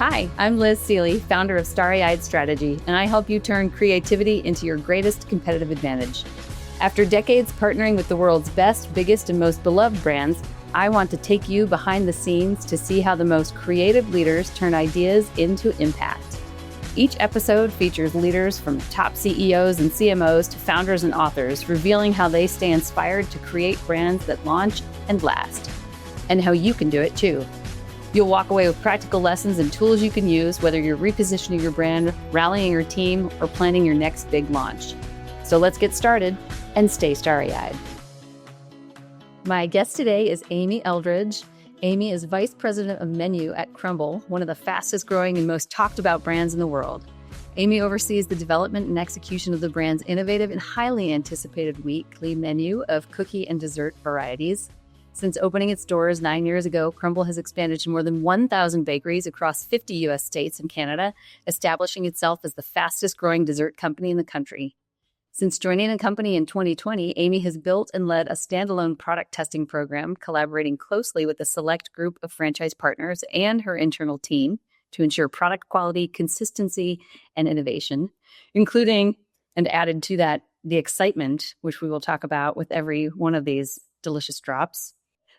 Hi, I'm Liz Seeley, founder of Starry-Eyed Strategy, and I help you turn creativity into your greatest competitive advantage. After decades partnering with the world's best, biggest, and most beloved brands, I want to take you behind the scenes to see how the most creative leaders turn ideas into impact. Each episode features leaders from top CEOs and CMOs to founders and authors, revealing how they stay inspired to create brands that launch and last, and how you can do it too. You'll walk away with practical lessons and tools you can use, whether you're repositioning your brand, rallying your team, or planning your next big launch. So let's get started and stay starry-eyed. My guest today is Amy Eldredge. Amy is Vice President of Menu at Crumbl, one of the fastest growing and most talked about brands in the world. Amy oversees the development and execution of the brand's innovative and highly anticipated weekly menu of cookie and dessert varieties. Since opening its doors 9 years ago, Crumbl has expanded to more than 1,000 bakeries across 50 U.S. states and Canada, establishing itself as the fastest growing dessert company in the country. Since joining the company in 2020, Amy has built and led a standalone product testing program, collaborating closely with a select group of franchise partners and her internal team to ensure product quality, consistency, and innovation, including, and added to that, the excitement, which we will talk about with every one of these delicious drops.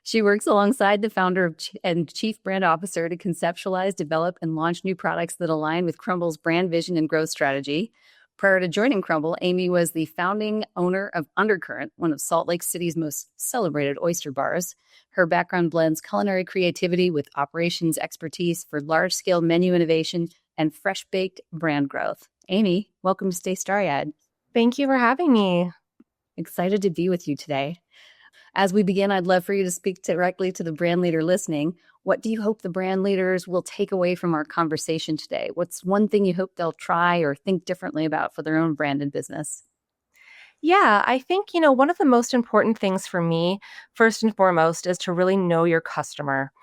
She works alongside the founder and chief brand officer to conceptualize, develop, and launch new products that align with Crumbl's brand vision and growth strategy. Prior to joining Crumbl, Amy was the founding owner of Undercurrent, one of Salt Lake City's most celebrated oyster bars. Her background blends culinary creativity with operations expertise for large-scale menu innovation and fresh-baked brand growth. Amy, welcome to Stay Starry-Eyed. Thank you for having me. Excited to be with you today. As we begin, I'd love for you to speak directly to the brand leader listening. What do you hope the brand leaders will take away from our conversation today? What's one thing you hope they'll try or think differently about for their own brand and business? Yeah, I think, one of the most important things for me, first and foremost, is to really know your customer,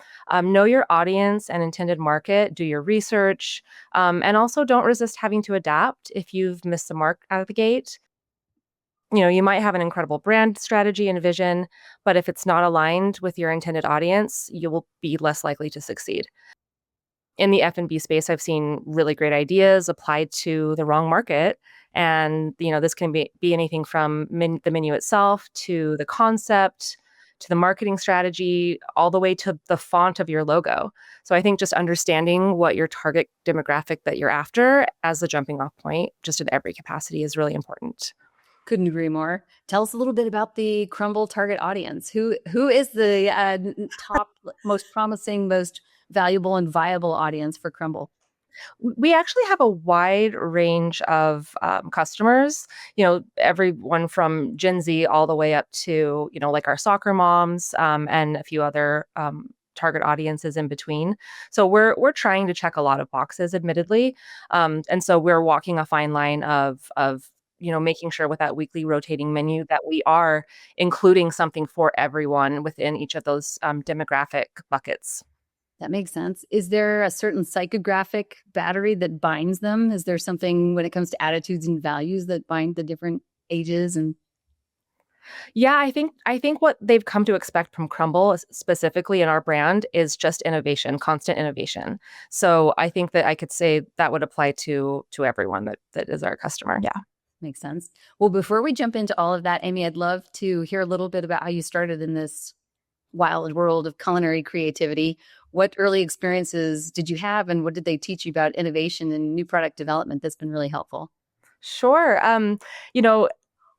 know your audience and intended market, do your research, and also don't resist having to adapt if you've missed the mark out of the gate. You might have an incredible brand strategy and vision, but if it's not aligned with your intended audience, you will be less likely to succeed. In the F&B space, I've seen really great ideas applied to the wrong market. And, this can be anything from the menu itself to the concept, to the marketing strategy, all the way to the font of your logo. So I think just understanding what your target demographic that you're after as the jumping off point, just in every capacity, is really important. Couldn't agree more. Tell us a little bit about the Crumbl target audience. Who is the top, most promising, most valuable and viable audience for Crumbl? We actually have a wide range of customers, everyone from Gen Z all the way up to, like our soccer moms and a few other target audiences in between. So we're trying to check a lot of boxes, admittedly. And so we're walking a fine line of making sure with that weekly rotating menu that we are including something for everyone within each of those demographic buckets. That makes sense. Is there a certain psychographic battery that binds them? Is there something when it comes to attitudes and values that bind the different ages? And yeah, I think what they've come to expect from Crumbl, specifically in our brand, is just innovation, constant innovation. So I think that I could say that would apply to everyone that is our customer. Yeah. Makes sense. Well, before we jump into all of that, Amy, I'd love to hear a little bit about how you started in this wild world of culinary creativity. What early experiences did you have, and what did they teach you about innovation and new product development that's been really helpful? Sure.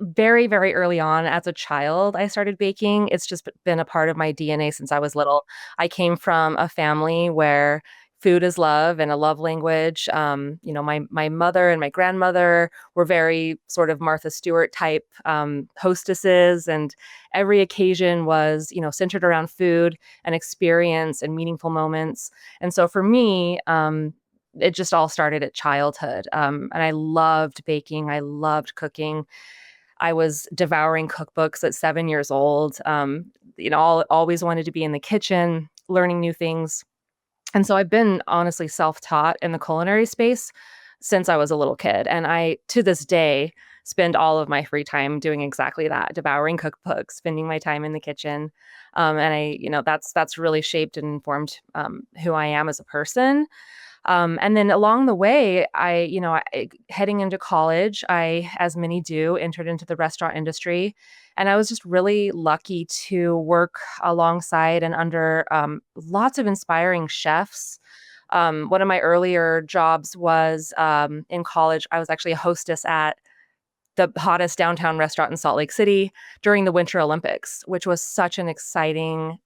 Very, very early on as a child, I started baking. It's just been a part of my DNA since I was little. I came from a family where food is love and a love language. My mother and my grandmother were very sort of Martha Stewart type hostesses, and every occasion was, centered around food and experience and meaningful moments. And so for me, it just all started at childhood. And I loved baking. I loved cooking. I was devouring cookbooks at 7 years old. Always wanted to be in the kitchen, learning new things. And so I've been honestly self-taught in the culinary space since I was a little kid. And I, to this day, spend all of my free time doing exactly that, devouring cookbooks, spending my time in the kitchen. And that's really shaped and informed who I am as a person. And then along the way, heading into college, I, as many do, entered into the restaurant industry. And I was just really lucky to work alongside and under lots of inspiring chefs. One of my earlier jobs was in college. I was actually a hostess at the hottest downtown restaurant in Salt Lake City during the Winter Olympics, which was such an exciting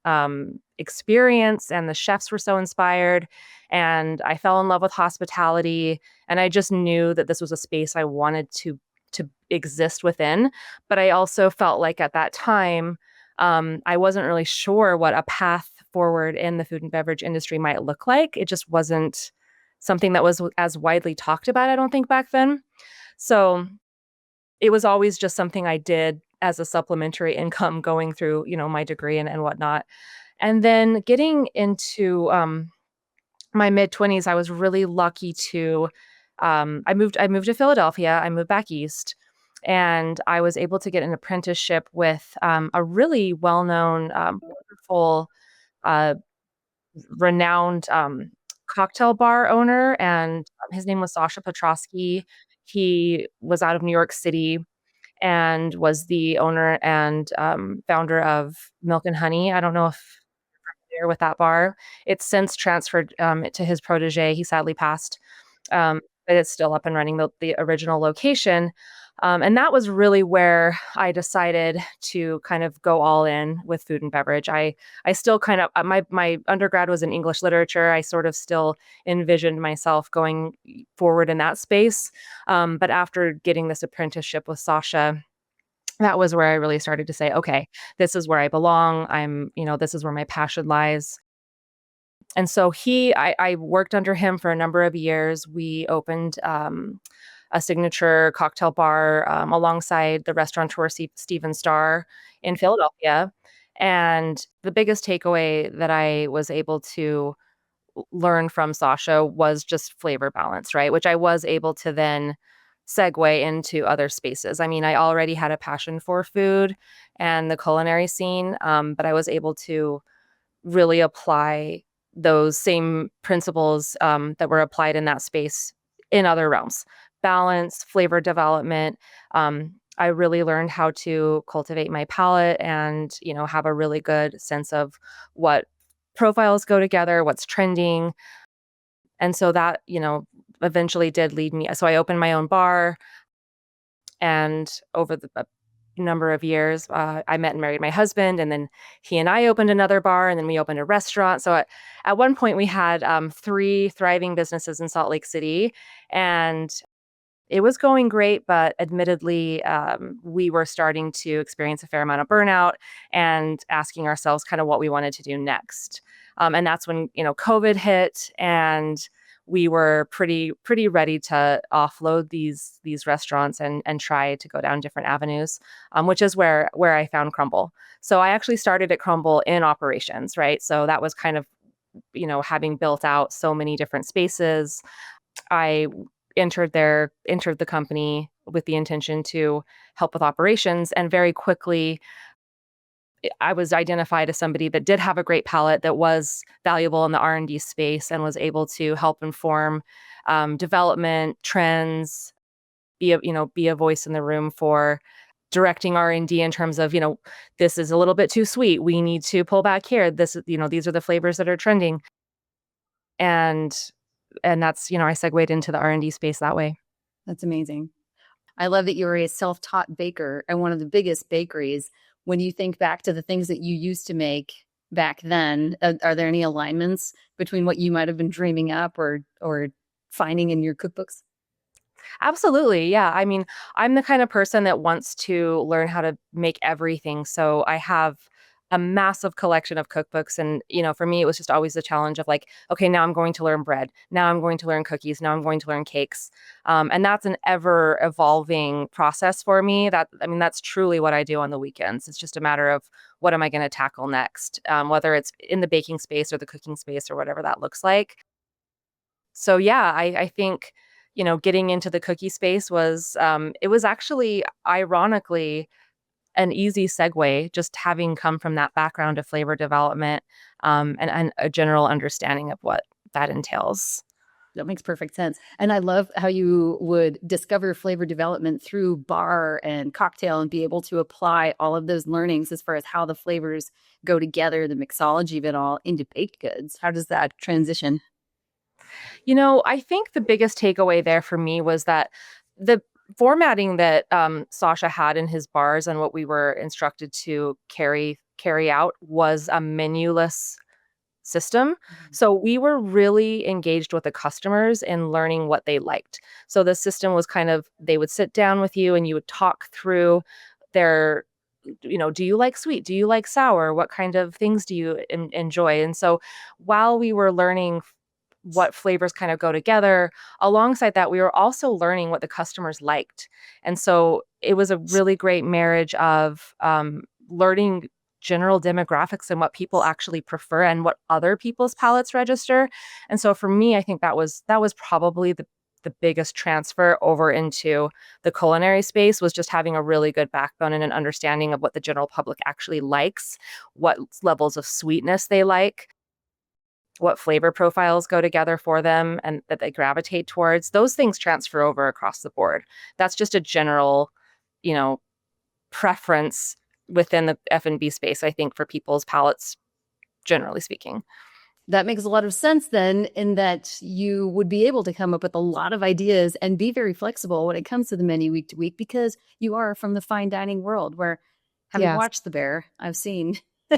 experience. And the chefs were so inspired. And I fell in love with hospitality. And I just knew that this was a space I wanted to exist within. But I also felt like at that time, I wasn't really sure what a path forward in the food and beverage industry might look like. It just wasn't something that was as widely talked about, I don't think, back then. So it was always just something I did as a supplementary income going through, my degree and whatnot. And then getting into my mid-20s, I was really lucky to I moved to Philadelphia. I moved back east, and I was able to get an apprenticeship with a really well-known, wonderful, uh, renowned cocktail bar owner, and his name was Sasha Petrosky. He was out of New York City and was the owner and founder of Milk and Honey. I don't know if you're familiar with that bar. It's since transferred to his protege. He sadly passed, but it's still up and running, the original location. And that was really where I decided to kind of go all in with food and beverage. I still kind of my undergrad was in English literature. I sort of still envisioned myself going forward in that space. But after getting this apprenticeship with Sasha, that was where I really started to say, okay, this is where I belong. This is where my passion lies. And so I worked under him for a number of years. We opened a signature cocktail bar alongside the restaurateur Steven Starr in Philadelphia. And the biggest takeaway that I was able to learn from Sasha was just flavor balance, right? Which I was able to then segue into other spaces. I mean, I already had a passion for food and the culinary scene, but I was able to really apply those same principles that were applied in that space in other realms. Balance, flavor development. I really learned how to cultivate my palate and, have a really good sense of what profiles go together, what's trending. And so that, eventually did lead me. So I opened my own bar, and over the number of years, I met and married my husband, and then he and I opened another bar, and then we opened a restaurant. So at one point, we had three thriving businesses in Salt Lake City, and it was going great, but admittedly, we were starting to experience a fair amount of burnout and asking ourselves kind of what we wanted to do next. And that's when, COVID hit, and we were pretty ready to offload these restaurants and try to go down different avenues, which is where I found Crumbl. So I actually started at Crumbl in operations, right? So that was kind of, having built out so many different spaces. I entered the company with the intention to help with operations, and very quickly I was identified as somebody that did have a great palate, that was valuable in the R&D space, and was able to help inform development trends, be a voice in the room for directing R&D in terms of, this is a little bit too sweet, we need to pull back here, this is, these are the flavors that are trending. And that's, I segued into the R&D space that way. That's amazing. I love that you were a self-taught baker at one of the biggest bakeries. When you think back to the things that you used to make back then, are there any alignments between what you might have been dreaming up or finding in your cookbooks? Absolutely. Yeah. I mean, I'm the kind of person that wants to learn how to make everything. So I have a massive collection of cookbooks. And, for me, it was just always the challenge of like, okay, now I'm going to learn bread. Now I'm going to learn cookies. Now I'm going to learn cakes. And that's an ever evolving process for me. That's truly what I do on the weekends. It's just a matter of what am I going to tackle next, whether it's in the baking space or the cooking space or whatever that looks like. So yeah, I think, getting into the cookie space it was actually ironically an easy segue, just having come from that background of flavor development, and a general understanding of what that entails. That makes perfect sense. And I love how you would discover flavor development through bar and cocktail and be able to apply all of those learnings as far as how the flavors go together, the mixology of it all into baked goods. How does that transition? I think the biggest takeaway there for me was that the formatting that Sasha had in his bars and what we were instructed to carry out was a menuless system. Mhm. So we were really engaged with the customers and learning what they liked. So the system was kind of they would sit down with you and you would talk through their do you like sweet? Do you like sour? What kind of things do you enjoy? And so while we were learning what flavors kind of go together, alongside that, we were also learning what the customers liked. And so it was a really great marriage of learning general demographics and what people actually prefer and what other people's palates register. And so for me, I think that was probably the biggest transfer over into the culinary space was just having a really good backbone and an understanding of what the general public actually likes, what levels of sweetness they like, what flavor profiles go together for them and that they gravitate towards. Those things transfer over across the board. That's just a general, you know, preference within the F&B space, I think, for people's palates, generally speaking. That makes a lot of sense then, in that you would be able to come up with a lot of ideas and be very flexible when it comes to the menu week to week because you are from the fine dining world where, having Yes. watched The Bear, I've seen you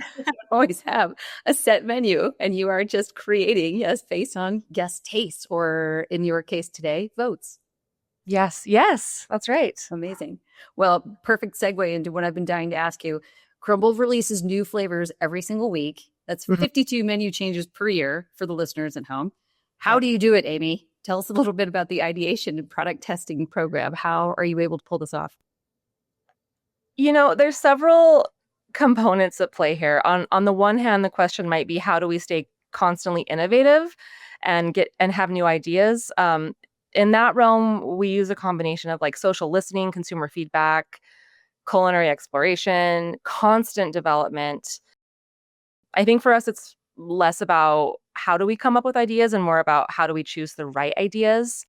always have a set menu and you are just creating, yes, based on guest taste or in your case today, votes. Yes. Yes. That's right. Amazing. Well, perfect segue into what I've been dying to ask you. Crumbl releases new flavors every single week. That's Mhm. 52 menu changes per year for the listeners at home. How Yep. do you do it, Amy? Tell us a little bit about the ideation and product testing program. How are you able to pull this off? There's several components at play here. On the one hand, the question might be how do we stay constantly innovative and get and have new ideas? In that realm, we use a combination of like social listening, consumer feedback, culinary exploration, constant development. I think for us, it's less about how do we come up with ideas and more about how do we choose the right ideas.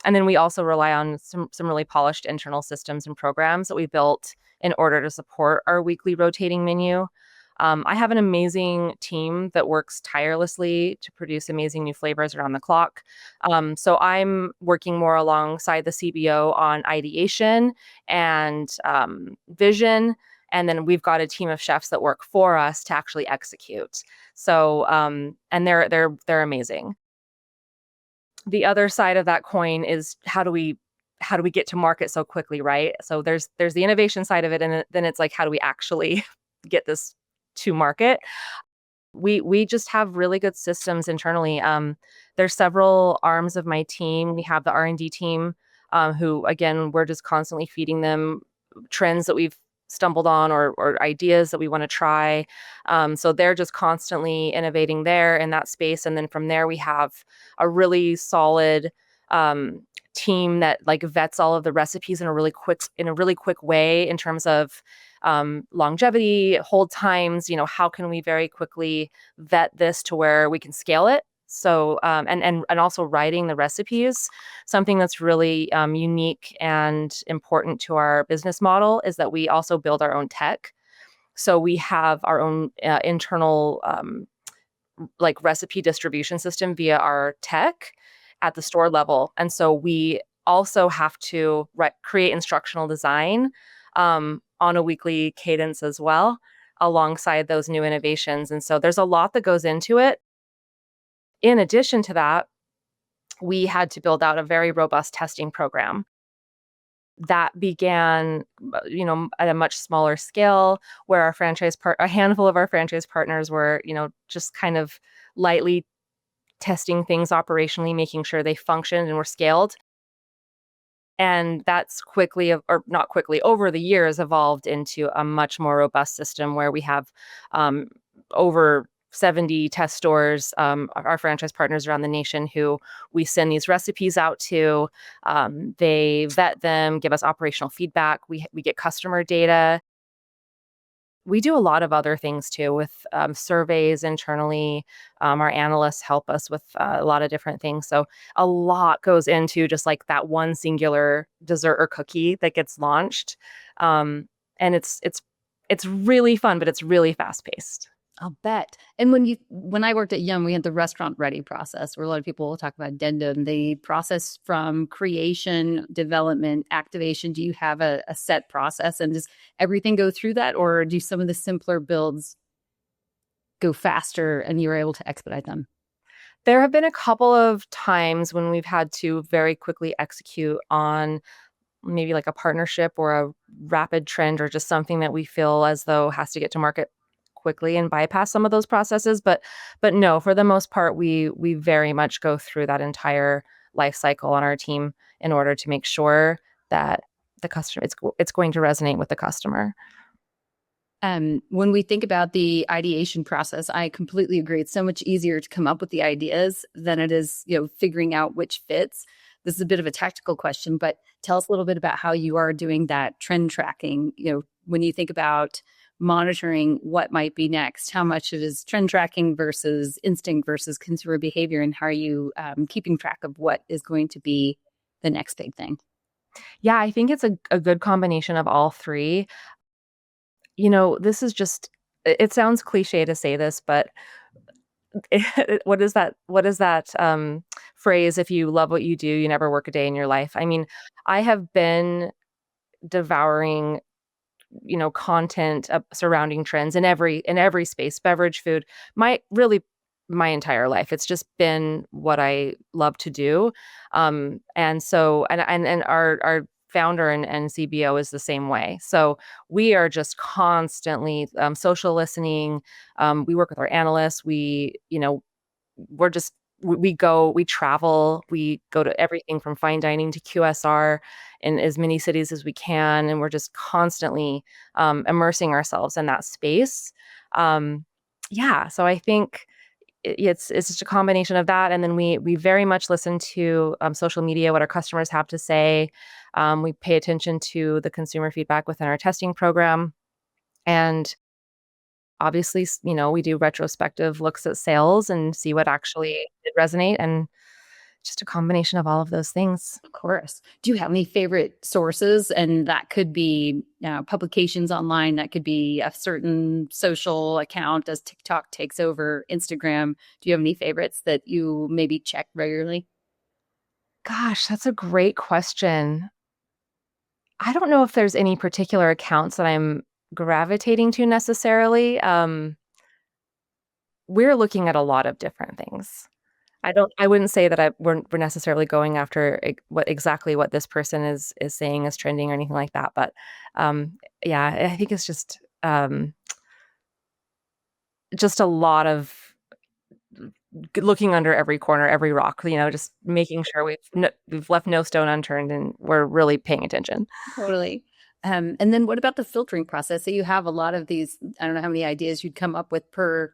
And then we also rely on some really polished internal systems and programs that we built in order to support our weekly rotating menu. I have an amazing team that works tirelessly to produce amazing new flavors around the clock. So I'm working more alongside the CBO on ideation and vision. And then we've got a team of chefs that work for us to actually execute. So and they're amazing. The other side of that coin is how do we get to market so quickly, right? So there's the innovation side of it, and then it's like, how do we actually get this to market? We just have really good systems internally. There's several arms of my team. We have the R&D team, who again we're just constantly feeding them trends that we've stumbled on or ideas that we want to try. So they're just constantly innovating there in that space, and then from there we have a really solid um, team that like vets all of the recipes in a really quick way in terms of longevity, hold times, how can we very quickly vet this to where we can scale it. So, and also writing the recipes, something that's really unique and important to our business model is that we also build our own tech. So we have our own internal like recipe distribution system via our tech at the store level. And so we also have to create instructional design on a weekly cadence as well, alongside those new innovations. And so there's a lot that goes into it. In addition to that, we had to build out a very robust testing program that began at a much smaller scale where a handful of our franchise partners were just kind of lightly testing things operationally, making sure they functioned and were scaled. And that's quickly, or not quickly, over the years evolved into a much more robust system where we have um, over 70 test stores, our franchise partners around the nation who we send these recipes out to. They vet them, give us operational feedback. We get customer data. we do a lot of other things too with surveys internally. Our analysts help us with a lot of different things. So a lot goes into just like that one singular dessert or cookie that gets launched. And it's really fun, but it's really fast paced. I'll bet. And when I worked at Yum, we had the restaurant ready process where a lot of people will talk about addendum, the process from creation, development, activation. Do you have a set process and does everything go through that, or do some of the simpler builds go faster and you're able to expedite them? There have been a couple of times when we've had to very quickly execute on maybe like a partnership or a rapid trend or just something that we feel as though has to get to market quickly and bypass some of those processes. But no, for the most part, we very much go through that entire life cycle on our team in order to make sure that the customer it's going to resonate with the customer. When we think about the ideation process, I completely agree. It's so much easier to come up with the ideas than it is, figuring out which fits. This is a bit of a tactical question, but tell us a little bit about how you are doing that trend tracking. When you think about monitoring what might be next, how much it is trend tracking versus instinct versus consumer behavior, and how are you keeping track of what is going to be the next big thing? Yeah, I think it's a good combination of all three. This is just it sounds cliche to say this, but what is that phrase, if you love what you do, you never work a day in your life. I mean, I have been devouring content surrounding trends in every space, beverage, food, my entire life. It's just been what I love to do. And so and our founder and CBO is the same way. So we are just constantly social listening. We work with our analysts. We're just we travel, we go to everything from fine dining to QSR in as many cities as we can, and we're just constantly immersing ourselves in that space. Um, yeah, so I think it's just a combination of that, and then we very much listen to social media, what our customers have to say. We pay attention to the consumer feedback within our testing program, and obviously, we do retrospective looks at sales and see what actually did resonate, and just a combination of all of those things. Of course. Do you have any favorite sources? And that could be publications online. That could be a certain social account as TikTok takes over Instagram. Do you have any favorites that you maybe check regularly? Gosh, that's a great question. I don't know if there's any particular accounts that I'm gravitating to necessarily. We're looking at a lot of different things. I wouldn't say that we're necessarily going after what this person is saying is trending or anything like that, but, yeah, I think it's just a lot of looking under every corner, every rock, just making sure we've left no stone unturned and we're really paying attention. Totally. And then what about the filtering process? So you have a lot of these, I don't know how many ideas you'd come up with per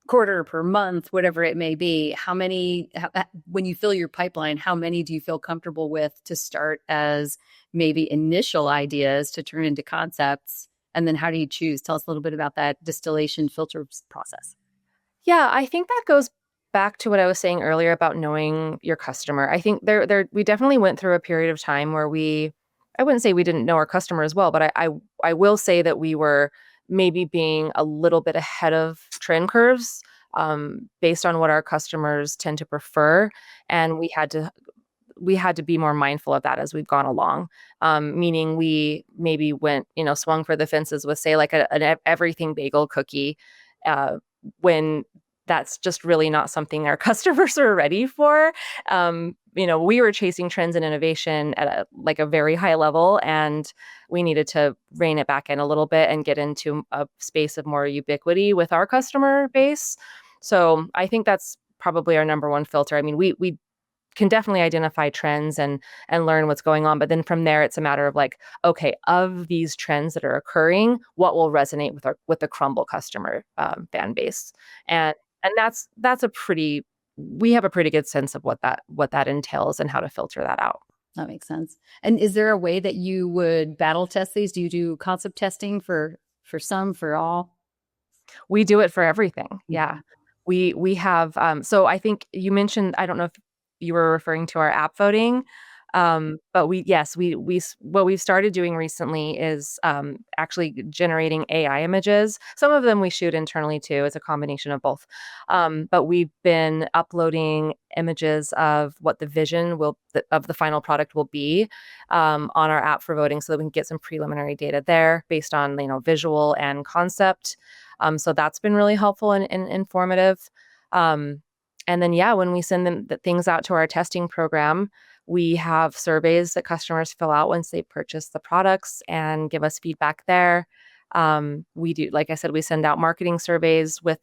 quarter, per month, whatever it may be. When you fill your pipeline, how many do you feel comfortable with to start as maybe initial ideas to turn into concepts? And then how do you choose? Tell us a little bit about that distillation filter process. Yeah, I think that goes back to what I was saying earlier about knowing your customer. I think we definitely went through a period of time where I wouldn't say we didn't know our customer as well, but I will say that we were maybe being a little bit ahead of trend curves, based on what our customers tend to prefer, and we had to be more mindful of that as we've gone along. Meaning we maybe swung for the fences with, say, like an everything bagel cookie, when that's just really not something our customers are ready for. We were chasing trends and innovation at a very high level, and we needed to rein it back in a little bit and get into a space of more ubiquity with our customer base. So I think that's probably our number one filter. I mean, we can definitely identify trends and learn what's going on, but then from there it's a matter of like, okay, of these trends that are occurring, what will resonate with the Crumbl customer fan base, and that's we have a pretty good sense of what that entails and how to filter that out. That makes sense. And is there a way that you would battle test these? Do you do concept testing for For some, for all. We do it for everything. Yeah. Mhm. We have so I think you mentioned, I don't know if you were referring to our app voting. But what we've started doing recently is actually generating AI images. Some of them we shoot internally too. It's a combination of both. But we've been uploading images of what the vision of the final product will be on our app for voting, so that we can get some preliminary data there based on visual and concept. So that's been really helpful and informative. Um, and then, yeah, when we send things out to our testing program, we have surveys that customers fill out once they purchase the products and give us feedback there. We do, like I said, we send out marketing surveys with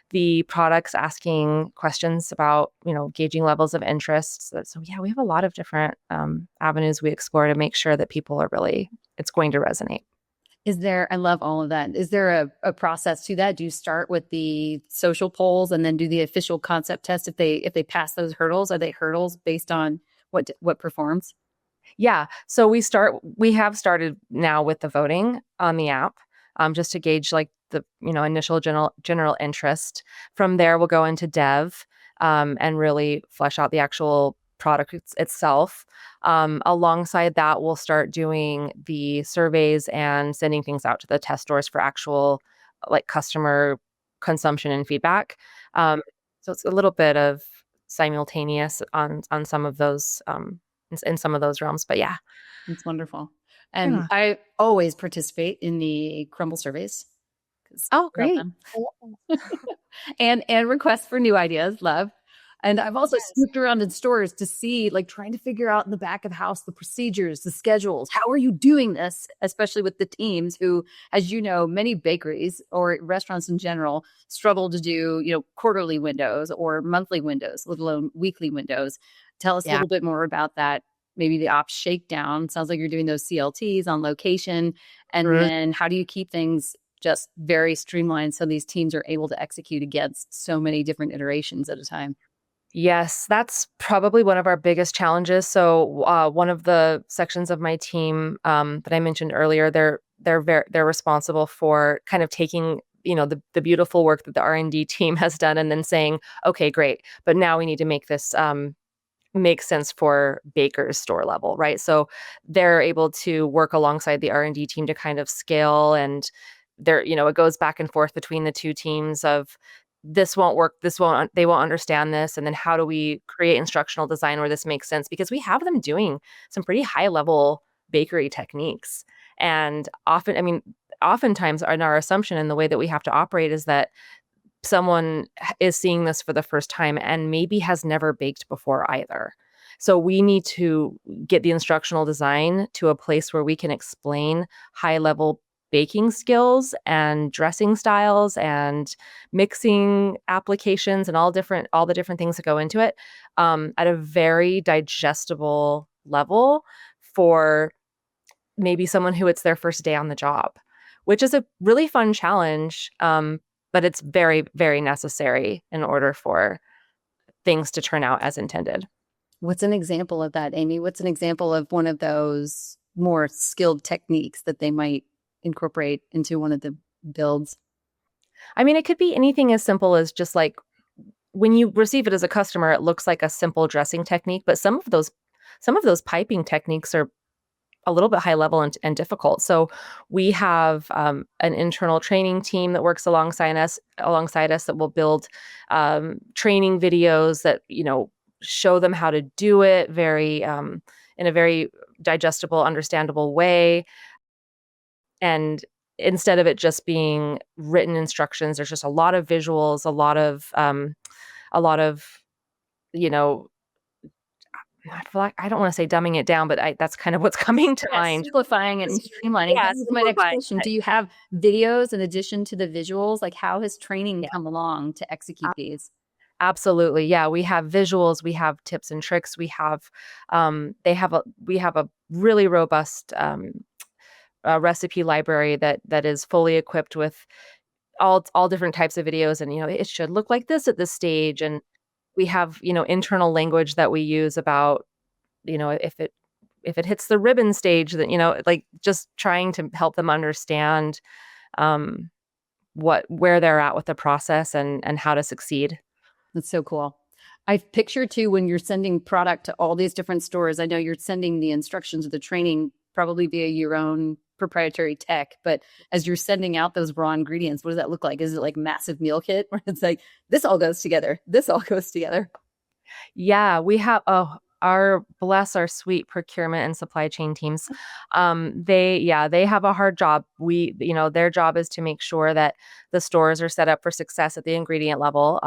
the products, asking questions about, gauging levels of interest. So yeah, we have a lot of different avenues we explore to make sure that people are really, it's going to resonate. I love all of that. Is there a process to that? Do you start with the social polls and then do the official concept test? If they pass those hurdles, are they hurdles based on what performs? Yeah. So we have started now with the voting on the app, just to gauge like the, initial general interest. From there, we'll go into dev, and really flesh out the actual product itself. Alongside that, we'll start doing the surveys and sending things out to the test stores for actual like customer consumption and feedback. Um, so it's a little bit of simultaneous on some of those in some of those realms. But yeah. It's wonderful. And Yeah. I always participate in the Crumbl surveys because Oh, I love great. them. I love And requests for new ideas, love. And I've also Yes. snooped around in stores to see, like, trying to figure out in the back of house the procedures, the schedules. How are you doing this? Especially with the teams who, as you know, many bakeries or restaurants in general struggle to do, quarterly windows or monthly windows, let alone weekly windows. Tell us a Yeah. little bit more about that. Maybe the ops shakedown. Sounds like you're doing those CLTs on location. And Mhm. then how do you keep things just very streamlined so these teams are able to execute against so many different iterations at a time? Yes, that's probably one of our biggest challenges. So, one of the sections of my team that I mentioned earlier, they're responsible for kind of taking the beautiful work that the R&D team has done, and then saying, okay, great, but now we need to make this make sense for Baker's store level, right? So they're able to work alongside the R&D team to kind of scale, and it goes back and forth between the two teams of this won't work, they won't understand this, and then how do we create instructional design where this makes sense, because we have them doing some pretty high level bakery techniques. And oftentimes in our assumption and the way that we have to operate is that someone is seeing this for the first time and maybe has never baked before either. So we need to get the instructional design to a place where we can explain high level baking skills and dressing styles and mixing applications and all the different things that go into it, at a very digestible level for maybe someone who it's their first day on the job, which is a really fun challenge. But it's very, very necessary in order for things to turn out as intended. What's an example of that, Amy? What's an example of one of those more skilled techniques that they might incorporate into one of the builds? I mean, it could be anything as simple as just like when you receive it as a customer, it looks like a simple dressing technique, but some of those piping techniques are a little bit high level and difficult. So we have an internal training team that works alongside us that will build training videos that show them how to do it in a very digestible, understandable way. And instead of it just being written instructions, there's just a lot of visuals, a lot of you know I feel like I don't want to say dumbing it down, but that's kind of what's coming to Yeah, mind. simplifying it and streamlining. Yeah, That was my next simplifying question. it. Do you have videos in addition to the visuals? Like, how has training Yeah, come along to execute these? absolutely. Yeah, we have visuals, we have tips and tricks, we have a really robust recipe library that is fully equipped with all different types of videos, and it should look like this at this stage. And we have internal language that we use about if it hits the ribbon stage, then like just trying to help them understand um, where they're at with the process and how to succeed. That's so cool. I picture too when you're sending product to all these different stores. I know you're sending the instructions or the training probably via your own proprietary tech, but as you're sending out those raw ingredients, what does that look like? Is it like massive meal kit where it's like this all goes together? This all goes together. Yeah, we have our bless our sweet procurement and supply chain teams. They have a hard job. Their job is to make sure that the stores are set up for success at the ingredient level.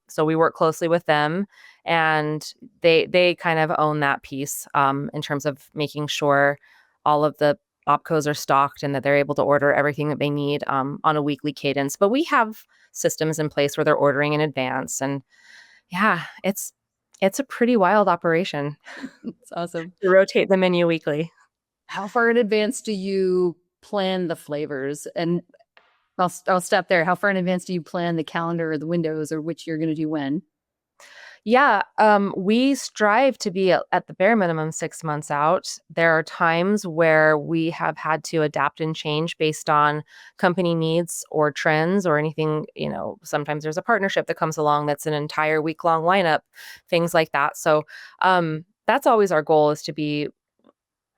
So we work closely with them, and they kind of own that piece in terms of making sure all of the opcos are stocked and that they're able to order everything that they need on a weekly cadence. But we have systems in place where they're ordering in advance, and yeah, it's a pretty wild operation It's awesome. to rotate the menu weekly. How far in advance do you plan the flavors? And I'll stop there. How far in advance do you plan the calendar or the windows or which you're going to do when? Yeah, we strive to be at the bare minimum 6 months out. There are times where we have had to adapt and change based on company needs or trends or anything, sometimes there's a partnership that comes along that's an entire week-long lineup, things like that. So, that's always our goal, is to be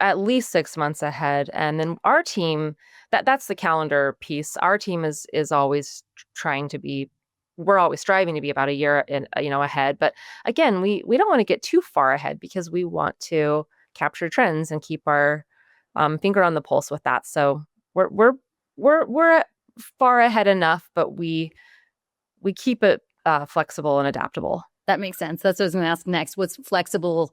at least 6 months ahead, and then our team, that's the calendar piece. Our team is always trying to be we're always striving to be about a year ahead, but again, we don't wanna get too far ahead because we want to capture trends and keep our, finger on the pulse with that. So we're far ahead enough, but we keep it, flexible and adaptable. That makes sense. That's what I was going to ask next. What's flexible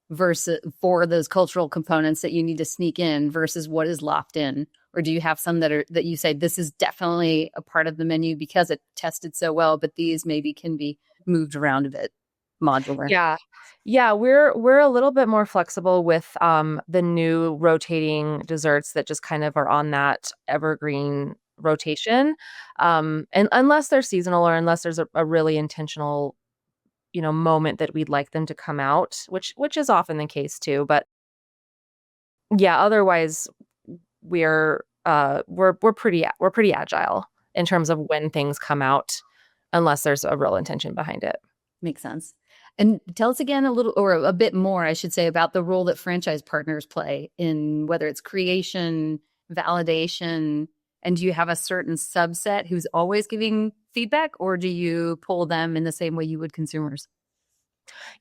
versus for those cultural components that you need to sneak in versus what is locked in? Or do you have some that you say this is definitely a part of the menu because it tested so well, but these maybe can be moved around a bit, modular? Yeah. Yeah, we're a little bit more flexible with, the new rotating desserts that just kind of are on that evergreen rotation, and unless they're seasonal or unless there's a really intentional, moment that we'd like them to come out, which is often the case too, but yeah, otherwise we're pretty agile in terms of when things come out, unless there's a real intention behind it. Makes sense. And tell us again a little or a bit more, I should say, about the role that franchise partners play in whether it's creation, validation, and do you have a certain subset who's always giving feedback or do you pull them in the same way you would consumers?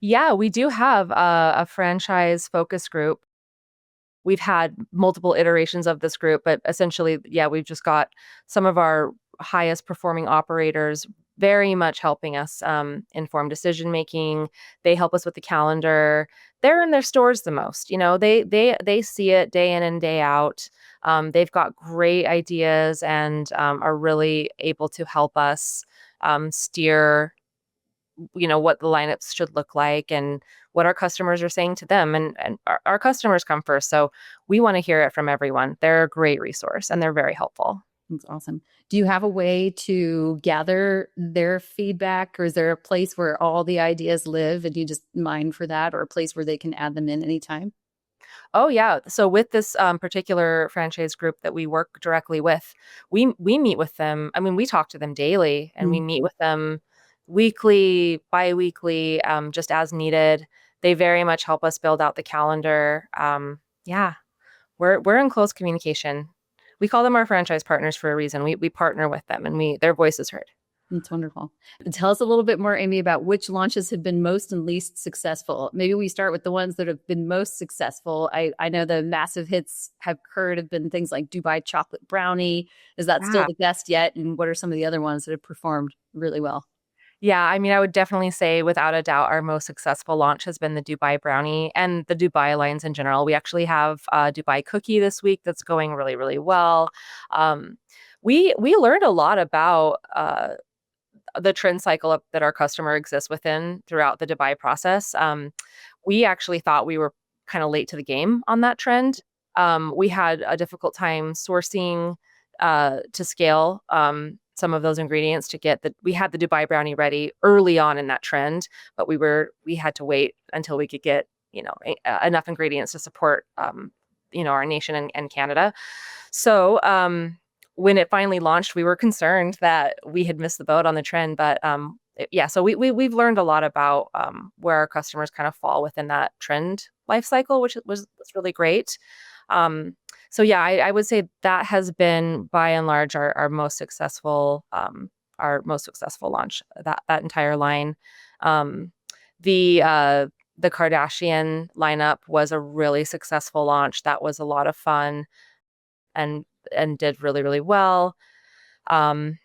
Yeah, we do have a franchise focus group. We've had multiple iterations of this group, but essentially, yeah, we've just got some of our highest performing operators very much helping us inform decision making. They help us with the calendar. They're in their stores the most. They see it day in and day out. They've got great ideas and are really able to help us steer what the lineups should look like and what our customers are saying to them. And our customers come first. So we want to hear it from everyone. They're a great resource and they're very helpful. That's awesome. Do you have a way to gather their feedback or is there a place where all the ideas live and you just mine for that or a place where they can add them in anytime? Oh yeah. So with this particular franchise group that we work directly with, we meet with them. I mean, we talk to them daily, and we Mm, meet with them weekly, biweekly, just as needed. They very much help us build out the calendar. Yeah, we're in close communication. We call them our franchise partners for a reason. We partner with them, and we their voice is heard. that's wonderful. Tell us a little bit more, Amy, about which launches have been most and least successful. Maybe we start with the ones that have been most successful. I know the massive hits have occurred have been things like Dubai Chocolate Brownie. Is that still Yeah. the best yet? And what are some of the other ones that have performed really well? Yeah, I mean, I would definitely say without a doubt our most successful launch has been the Dubai brownie and the Dubai lines in general. We actually have a Dubai cookie this week that's going really, really well. Um, we learned a lot about the trend cycle that our customer exists within throughout the Dubai process. We actually thought we were kind of late to the game on that trend. We had a difficult time sourcing to scale some of those ingredients to get we had the Dubai brownie ready early on in that trend, but we had to wait until we could get enough ingredients to support our nation and Canada. So when it finally launched, we were concerned that we had missed the boat on the trend, but yeah, so we've learned a lot about where our customers kind of fall within that trend life cycle, which was really great. Um, so yeah, I would say that has been by and large our most successful launch, that entire line. Um, the uh, the Kardashian lineup was a really successful launch. That was a lot of fun and did really, really well. Um,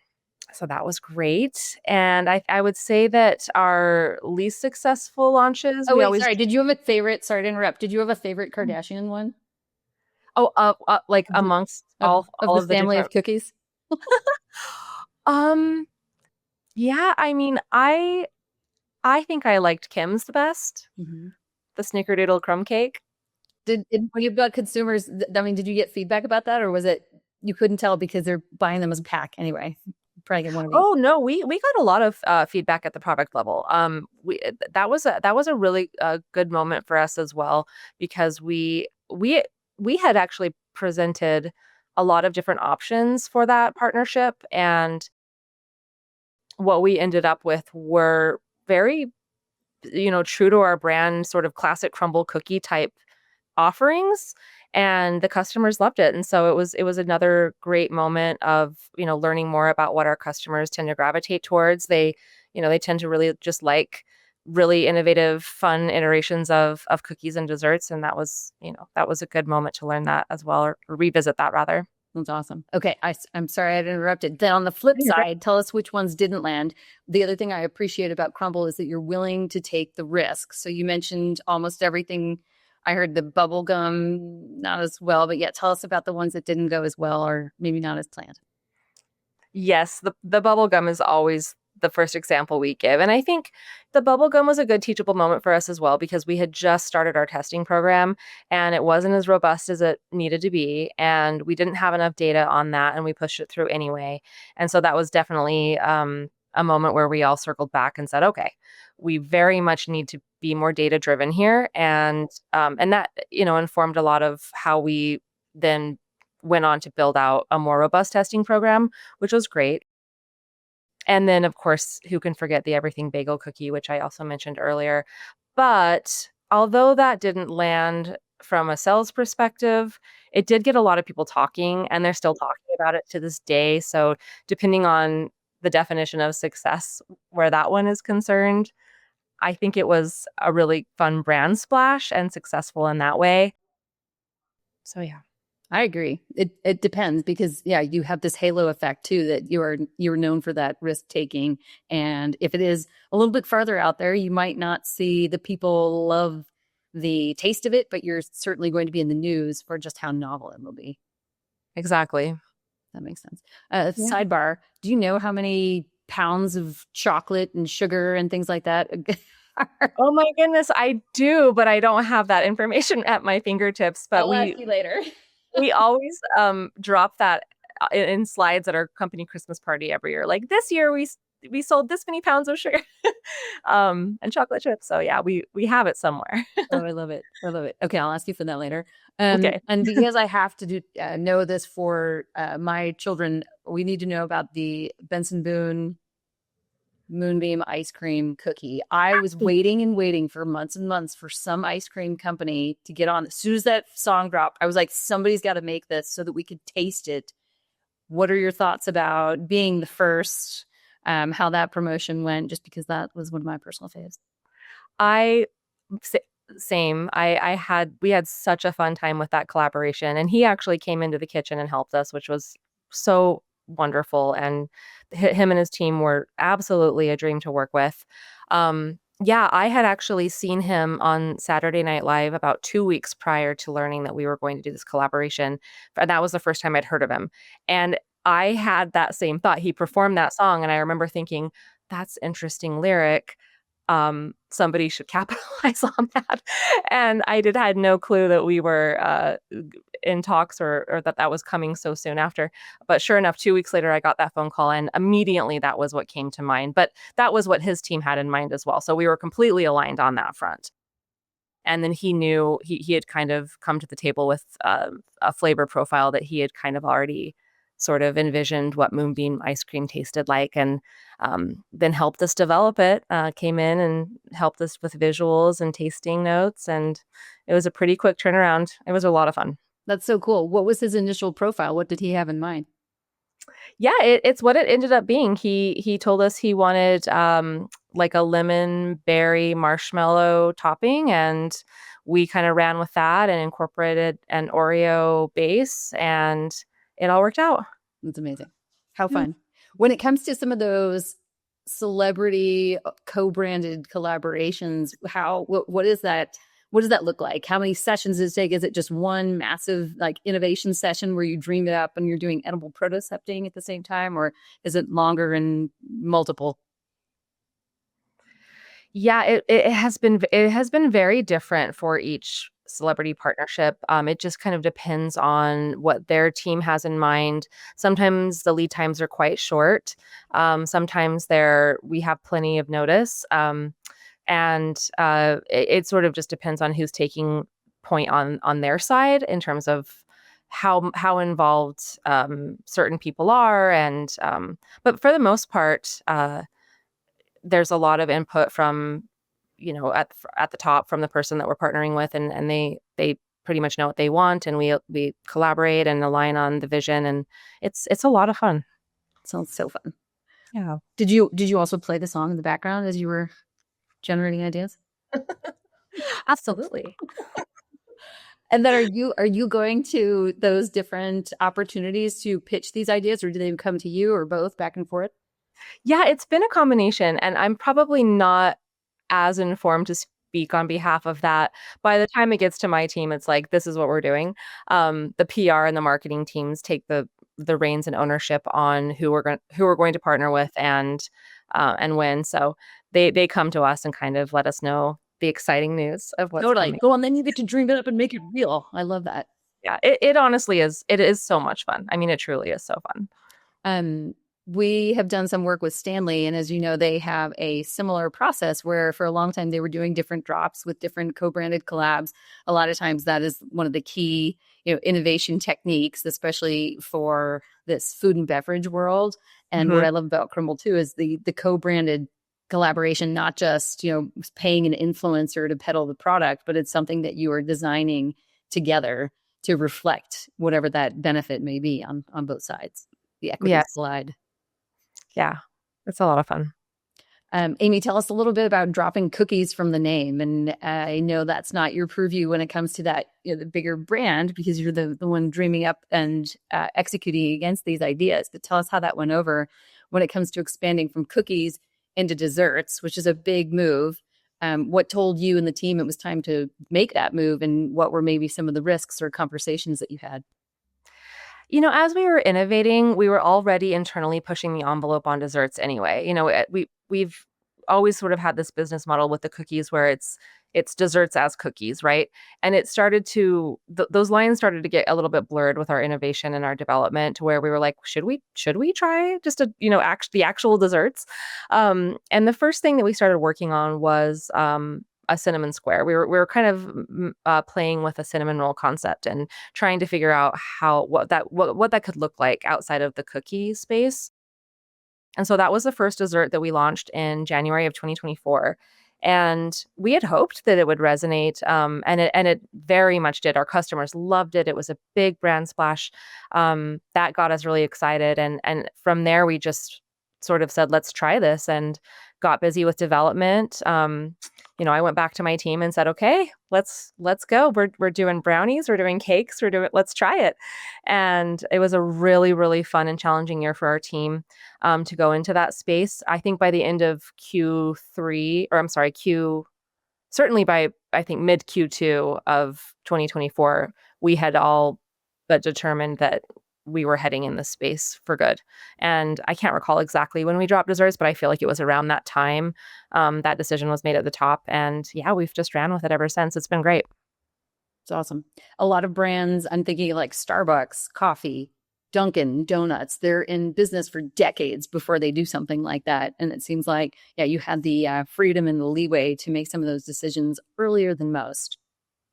so that was great. And I would say that our least successful launches, Oh, we wait, always sorry. Did you have a favorite? Sorry to interrupt. Did you have a favorite Kardashian one like of the amongst of, of all the of the family of different cookies? um yeah, I mean, I think I liked Kim's the best, Mhm. the snickerdoodle crumb cake. When you got consumers, I mean, did you get feedback about that, or was it you couldn't tell because they're buying them as a pack anyway? Probably get one of each. Oh no, we got a lot of feedback at the product level. That was a really good moment for us as well because we had actually presented a lot of different options for that partnership, and what we ended up with were very, true to our brand, sort of classic crumble cookie type offerings, and the customers loved it. And so it was another great moment of, learning more about what our customers tend to gravitate towards. They tend to really just like really innovative, fun iterations of cookies and desserts. And that was a good moment to learn that as well, or revisit that rather. That's awesome. Okay, I'm sorry I interrupted. Then on the flip You're great. side, tell us which ones didn't land. The other thing I appreciate about Crumbl is that you're willing to take the risk. So you mentioned almost everything. I heard the bubble gum not as well, but yeah, tell us about the ones that didn't go as well or maybe not as planned. Yes, the bubble gum is always the first example we give. And I think the bubble gum was a good teachable moment for us as well because we had just started our testing program and it wasn't as robust as it needed to be. And we didn't have enough data on that and we pushed it through anyway. And so that was definitely a moment where we all circled back and said, okay, we very much need to be more data driven here. And that, informed a lot of how we then went on to build out a more robust testing program, which was great. And then, of course, who can forget the everything bagel cookie, which I also mentioned earlier. But although that didn't land from a sales perspective, it did get a lot of people talking, and they're still talking about it to this day. So, depending on the definition of success where that one is concerned, I think it was a really fun brand splash and successful in that way. So, yeah. I agree. It depends because yeah, you have this halo effect too that you're known for that risk taking. And if it is a little bit farther out there, you might not see the people love the taste of it, but you're certainly going to be in the news for just how novel it will be. Exactly. That makes sense. Yeah. Sidebar, do you know how many pounds of chocolate and sugar and things like that are? Oh my goodness, I do, but I don't have that information at my fingertips, but I'll ask you later. we always, drop that, in slides at our company Christmas party every year. Like, "This year we sold this many pounds of sugar," and chocolate chips, so yeah, we have it somewhere. Oh, I love it. I love it. Okay, I'll ask you for that later. Okay. And because I have to know this for my children, we need to know about the Benson Boone Moonbeam ice cream cookie. I was waiting and waiting for months and months for some ice cream company to get on. As soon as that song dropped, I was like, somebody's got to make this so that we could taste it. What are your thoughts about being the first? How that promotion went? Just because that was one of my personal faves. I sa Same. We had such a fun time with that collaboration, and he actually came into the kitchen and helped us, which was so wonderful, and him and his team were absolutely a dream to work with. Yeah, I had actually seen him on Saturday Night Live about 2 weeks prior to learning that we were going to do this collaboration, and that was the first time I'd heard of him, and I had that same thought. He performed that song, and I remember thinking, "That's interesting lyric. Somebody should capitalize on that." And had no clue that we were in talks or that that was coming so soon after. But sure enough, 2 weeks later, I got that phone call, and immediately that was what came to mind. But that was what his team had in mind as well. So we were completely aligned on that front. And then he knew he had kind of come to the table with a flavor profile that he had kind of already sort of envisioned what Moonbeam ice cream tasted like, and then helped us develop it. Came in and helped us with visuals and tasting notes, and it was a pretty quick turnaround. It was a lot of fun. That's so cool. What was his initial profile? What did he have in mind? Yeah, it's what it ended up being. He told us he wanted like a lemon berry marshmallow topping, and we kind of ran with that and incorporated an Oreo base, and it all worked out. That's amazing. How Yeah. fun. When it comes to some of those celebrity co-branded collaborations, what is that? What does that look like? How many sessions does it take? Is it just one massive like innovation session where you dream it up and you're doing edible prototyping at the same time, or is it longer and multiple? Yeah, it has been very different for each celebrity partnership. It just kind of depends on what their team has in mind. Sometimes the lead times are quite short. Sometimes we have plenty of notice. And it sort of just depends on who's taking point on their side in terms of how involved certain people are. But for the most part, there's a lot of input from, at the top, from the person that we're partnering with, and they pretty much know what they want, and we collaborate and align on the vision, and it's a lot of fun. Sounds so fun. Yeah. Did you also play the song in the background as you were generating ideas? Absolutely. And then are you going to those different opportunities to pitch these ideas, or do they come to you, or both, back and forth? Yeah, it's been a combination, and I'm probably not as informed to speak on behalf of that. By the time it gets to my team, it's like, this is what we're doing. The PR and the marketing teams take the reins and ownership on who we're going to partner with, and when. So they come to us and kind of let us know the exciting news of what's Totally. coming. Go on, then you get to dream it up and make it real. I love that. Yeah, it honestly is. It is so much fun. I mean, it truly is so fun. Um, we have done some work with Stanley, and as you know, they have a similar process where for a long time they were doing different drops with different co-branded collabs. A lot of times that is one of the key, innovation techniques, especially for this food and beverage world. And what Mhm. I love about Crumbl too is the co-branded collaboration, not just, paying an influencer to peddle the product, but it's something that you are designing together to reflect whatever that benefit may be on both sides. The equities Yes. collide. Yeah. It's a lot of fun. Amy, tell us a little bit about dropping cookies from the name. And I know that's not your purview when it comes to that, the bigger brand, because you're the one dreaming up and executing against these ideas. But tell us how that went over when it comes to expanding from cookies into desserts, which is a big move. What told you and the team it was time to make that move, and what were maybe some of the risks or conversations that you had? As we were innovating, we were already internally pushing the envelope on desserts anyway. We've always sort of had this business model with the cookies where it's desserts as cookies, right? And it started to those lines started to get a little bit blurred with our innovation and our development, to where we were like, should we try just the actual desserts? And the first thing that we started working on was a cinnamon square. We were kind of playing with a cinnamon roll concept and trying to figure out what that could look like outside of the cookie space. And so that was the first dessert that we launched in January of 2024. And we had hoped that it would resonate, and it very much did. Our customers loved it. It was a big brand splash. That got us really excited, and from there we just sort of said, let's try this, and got busy with development. I went back to my team and said, okay, let's go. We're doing brownies, we're doing cakes, let's try it. And it was a really, really fun and challenging year for our team, to go into that space. I think by the end of Q3, or I'm sorry, certainly by, I think, mid Q2 of 2024, we had all but determined that we were heading in this space for good. And I can't recall exactly when we dropped desserts, but I feel like it was around that time. That decision was made at the top. And yeah, we've just ran with it ever since. It's been great. It's awesome. A lot of brands, I'm thinking like Starbucks, coffee, Dunkin' Donuts, they're in business for decades before they do something like that. And it seems like, yeah, you had the freedom and the leeway to make some of those decisions earlier than most.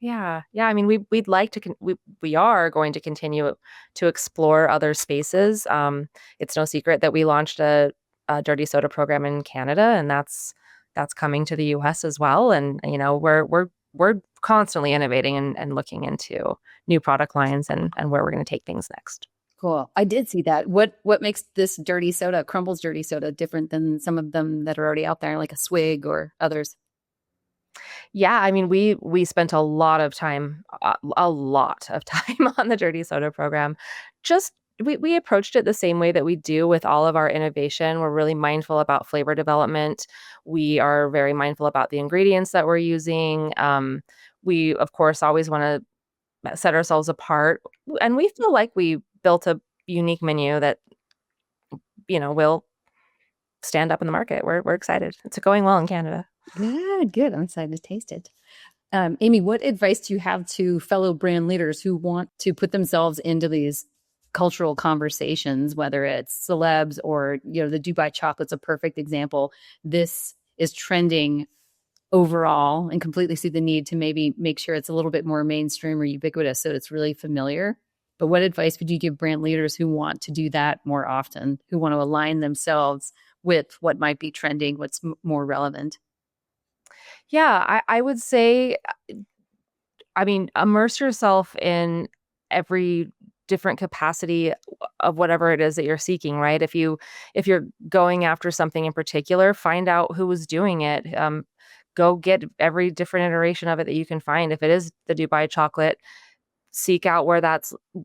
Yeah. Yeah, I mean, we'd like to we are going to continue to explore other spaces. It's no secret that we launched a dirty soda program in Canada, and that's coming to the US as well. And, we're constantly innovating and looking into new product lines and where we're going to take things next. Cool. I did see that. What makes this dirty soda, Crumbl's dirty soda, different than some of them that are already out there, like a Swig or others? Yeah, I mean, we spent a lot of time on the dirty soda program. Just we approached it the same way that we do with all of our innovation. We're really mindful about flavor development. We are very mindful about the ingredients that we're using. We of course always want to set ourselves apart, and we feel like we built a unique menu that will stand up in the market. We're excited. It's going well in Canada. Good, good. I'm excited to taste it. Amy, what advice do you have to fellow brand leaders who want to put themselves into these cultural conversations, whether it's celebs or, the Dubai chocolate's a perfect example. This is trending overall and completely see the need to maybe make sure it's a little bit more mainstream or ubiquitous so it's really familiar. But what advice would you give brand leaders who want to do that more often, who want to align themselves with what might be trending, what's more relevant? Yeah, I would say, I mean, immerse yourself in every different capacity of whatever it is that you're seeking, right? If you're going after something in particular, find out who was doing it. Go get every different iteration of it that you can find. If it is the Dubai chocolate, seek out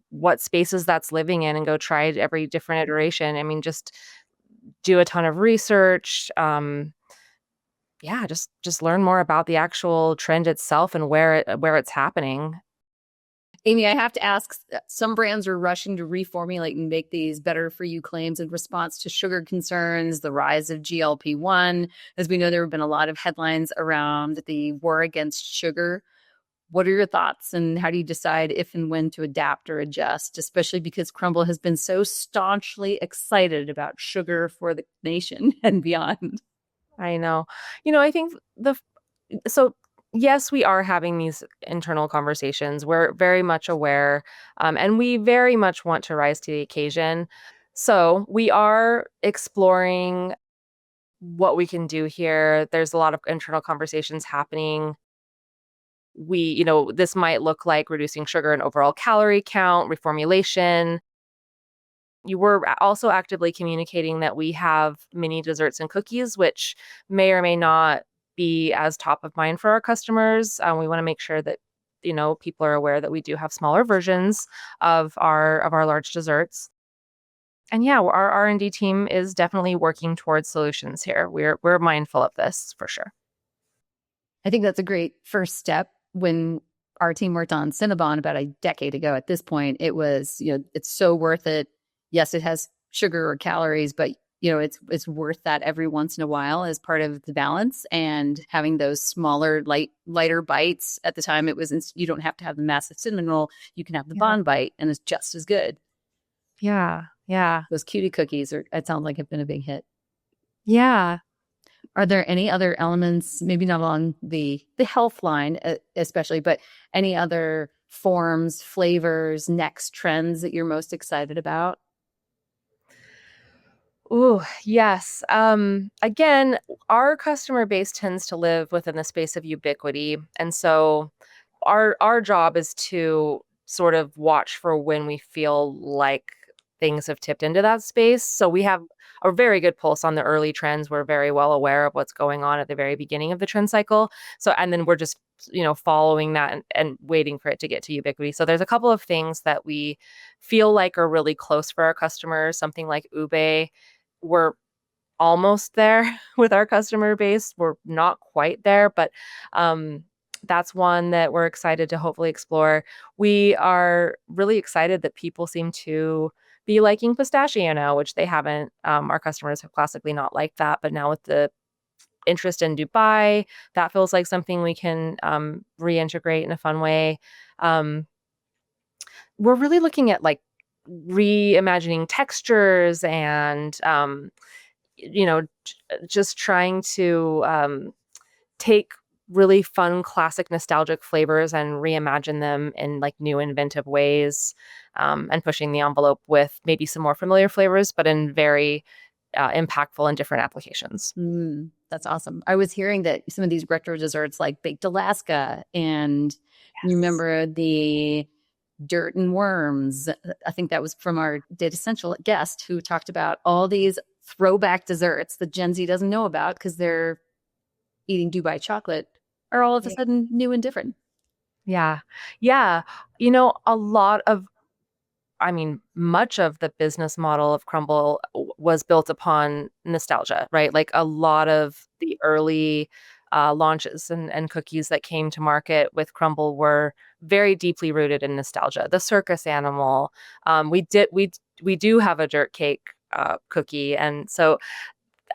what spaces that's living in and go try every different iteration. I mean, just do a ton of research. Yeah, just learn more about the actual trend itself and where it's happening. Amy, I have to ask, some brands are rushing to reformulate and make these better for you claims in response to sugar concerns, the rise of GLP-1. As we know, there have been a lot of headlines around the war against sugar. What are your thoughts, and how do you decide if and when to adapt or adjust, especially because Crumbl has been so staunchly excited about sugar for the nation and beyond? I know. I think so yes, we are having these internal conversations. We're very much aware, and we very much want to rise to the occasion. So we are exploring what we can do here. There's a lot of internal conversations happening. This might look like reducing sugar and overall calorie count, reformulation. You were also actively communicating that we have mini desserts and cookies, which may or may not be as top of mind for our customers. We want to make sure that people are aware that we do have smaller versions of our large desserts. And yeah, our R&D team is definitely working towards solutions here. We're mindful of this for sure. I think that's a great first step. When our team worked on Cinnabon about a decade ago, at this point, it was, it's so worth it. Yes, it has sugar or calories, but it's worth that every once in a while as part of the balance. And having those smaller, lighter bites. At the time, it was you don't have to have the massive cinnamon roll. You can have the Yeah. Bond bite, and it's just as good. Yeah. Yeah. Those cutie cookies it sounds like have been a big hit. Yeah. Are there any other elements, maybe not along the health line, especially, but any other forms, flavors, next trends that you're most excited about? Ooh, yes. Again, our customer base tends to live within the space of ubiquity, and so our job is to sort of watch for when we feel like things have tipped into that space. So we have a very good pulse on the early trends. We're very well aware of what's going on at the very beginning of the trend cycle. So and then we're just following that and waiting for it to get to ubiquity. So there's a couple of things that we feel like are really close for our customers. Something like ube, we're almost there with our customer base. We're not quite there, but that's one that we're excited to hopefully explore. We are really excited that people seem to be liking pistachio now, which they haven't. Our customers have classically not liked that, but now with the interest in Dubai, that feels like something we can reintegrate in a fun way. Um, we're really looking at like reimagining textures and you know, just trying to take really fun, classic, nostalgic flavors and reimagine them in like new, inventive ways, and pushing the envelope with maybe some more familiar flavors, but in very impactful and different applications. That's awesome. I was hearing that some of these retro desserts like baked Alaska and you Yes. remember the dirt and worms. I think that was from our Data Essential guest who talked about all these throwback desserts that Gen Z doesn't know about because they're eating Dubai chocolate are all of a Yeah. sudden new and different. Yeah. Yeah. A lot of, I mean, much of the business model of Crumbl was built upon nostalgia, right? Like a lot of the early launches and cookies that came to market with Crumbl were very deeply rooted in nostalgia. The circus animal, we do have a dirt cake cookie, and so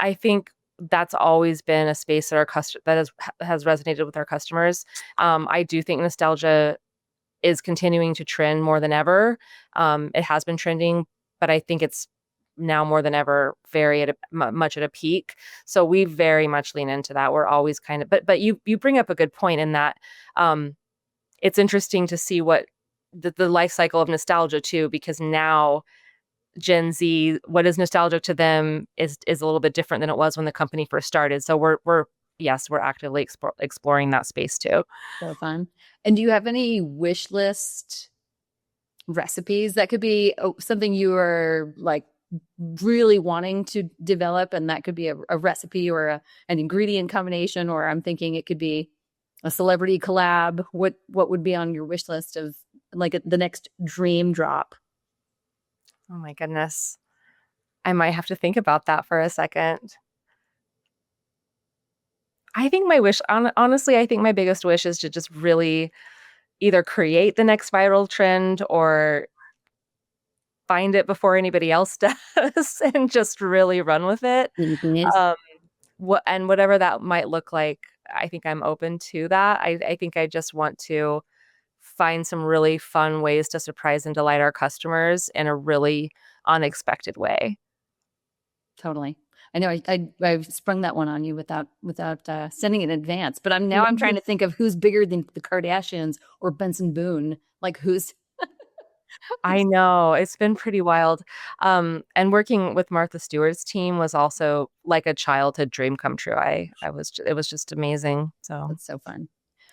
I think that's always been a space that has resonated with our customers. I do think nostalgia is continuing to trend more than ever. It has been trending, but I think it's now more than ever very much at a peak. So we very much lean into that. We're always kind of, but you bring up a good point in that um, it's interesting to see what the life cycle of nostalgia too, because now Gen Z, what is nostalgic to them is a little bit different than it was when the company first started. So we're yes, we're actively exploring that space too. So fun. And do you have any wish list recipes that could be something you are like really wanting to develop? And that could be a recipe or an ingredient combination, or I'm thinking it could be a celebrity collab. What would be on your wish list of like the next dream drop? Oh my goodness. I might have to think about that for a second. I think honestly, I think my biggest wish is to just really either create the next viral trend or find it before anybody else does and just really run with it. Genius. Um, and whatever that might look like, I think I'm open to that. I think I just want to find some really fun ways to surprise and delight our customers in a really unexpected way. Totally. I know I've sprung that one on you without sending it in advance, but I'm trying to think of who's bigger than the Kardashians or Benson Boone. Like who's I know, it's been pretty wild. And working with Martha Stewart's team was also like a childhood dream come true. It was just amazing. So, That's so fun.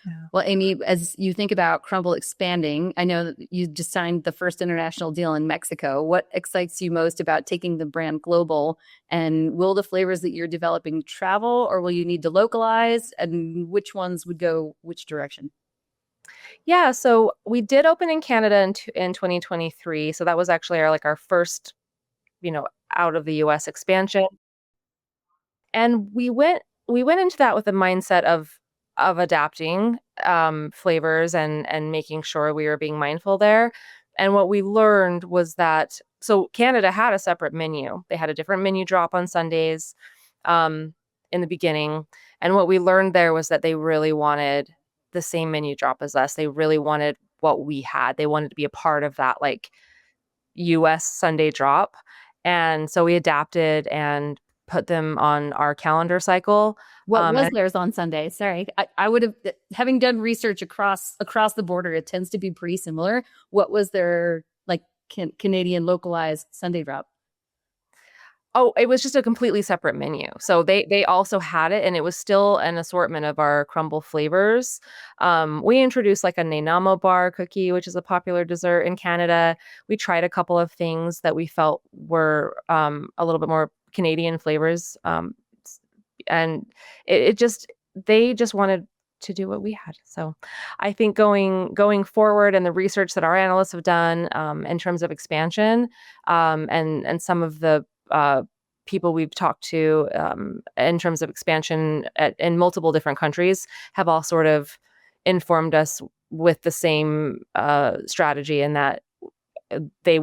yeah. Well, Amy, as you think about Crumbl expanding, I know that you just signed the first international deal in Mexico. What excites you most about taking the brand global? And will the flavors that you're developing travel, or will you need to localize? And which ones would go which direction? Yeah, so we did open in Canada in 2023. So that was actually our first, out of the US expansion. And we went into that with a mindset of adapting flavors and making sure we were being mindful there. And what we learned was that so Canada had a separate menu. They had a different menu drop on Sundays in the beginning. And what we learned there was that they really wanted the same menu drop as us. They really wanted what we had. They wanted to be a part of that like US Sunday drop. And so we adapted and put them on our calendar cycle. What was And theirs on Sunday? Sorry, I would have, having done research across the border, it tends to be pretty similar. What was their like Canadian localized Sunday drop? oh, it was just a completely separate menu. So they also had it, and it was still an assortment of our Crumbl flavors. We introduced like a Nenamo bar cookie, which is a popular dessert in Canada. We tried a couple of things that we felt were a little bit more Canadian flavors, and it just they just wanted to do what we had. So I think going forward and the research that our analysts have done in terms of expansion and some of the people we've talked to in terms of expansion in multiple different countries have all sort of informed us with the same strategy in that they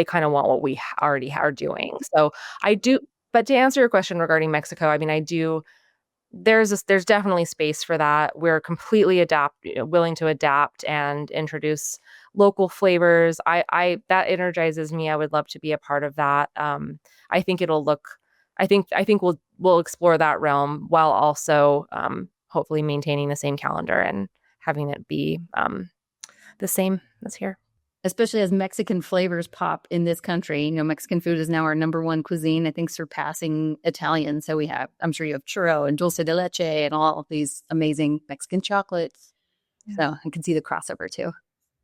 kind of want what we already are doing. So I do. But to answer your question regarding Mexico, I mean, I do there's definitely space for that. We're completely willing to adapt and introduce local flavors. I that energizes me. I would love to be a part of that. I think it'll look. I think we'll explore that realm while also hopefully maintaining the same calendar and having it be the same as here. Especially as Mexican flavors pop in this country. Mexican food is now our number one cuisine, I think surpassing Italian. So I'm sure you have churro and dulce de leche and all of these amazing Mexican chocolates. Yeah. So I can see the crossover too.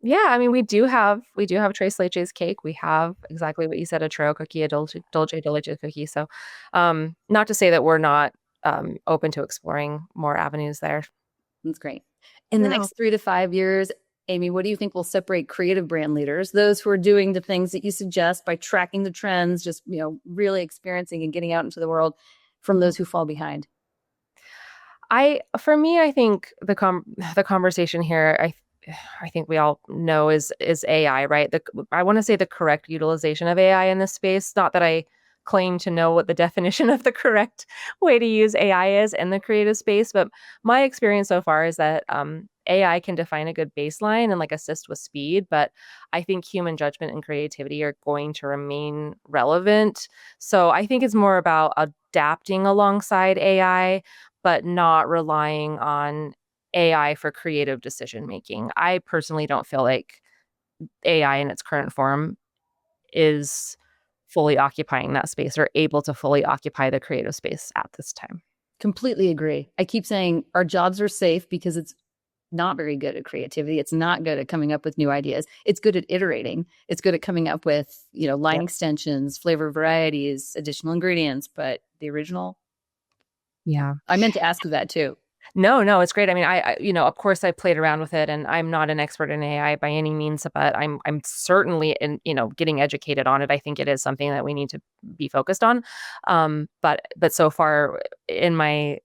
Yeah, I mean, we do have Tres Leches cake. We have exactly what you said, a churro cookie, a dulce de leche cookie. So, not to say that we're not open to exploring more avenues there. That's great. In the No. next 3 to 5 years, Amy, what do you think will separate creative brand leaders, those who are doing the things that you suggest by tracking the trends, just, really experiencing and getting out into the world, from those who fall behind? For me, I think the conversation here, I think we all know is AI, right? I want to say the correct utilization of AI in this space. Not that I claim to know what the definition of the correct way to use AI is in the creative space, but my experience so far is that AI can define a good baseline and like assist with speed, but I think human judgment and creativity are going to remain relevant. So I think it's more about adapting alongside AI, but not relying on AI for creative decision making. I personally don't feel like AI in its current form is fully occupying that space or able to fully occupy the creative space at this time. Completely agree. I keep saying our jobs are safe because it's not very good at creativity. It's not good at coming up with new ideas. It's good at iterating. It's good at coming up with, line Yep. extensions, flavor varieties, additional ingredients, but the original, Yeah. I meant to ask you that too. No, it's great. I mean, of course I played around with it and I'm not an expert in AI by any means, but I'm certainly getting educated on it. I think it is something that we need to be focused on. But so far in my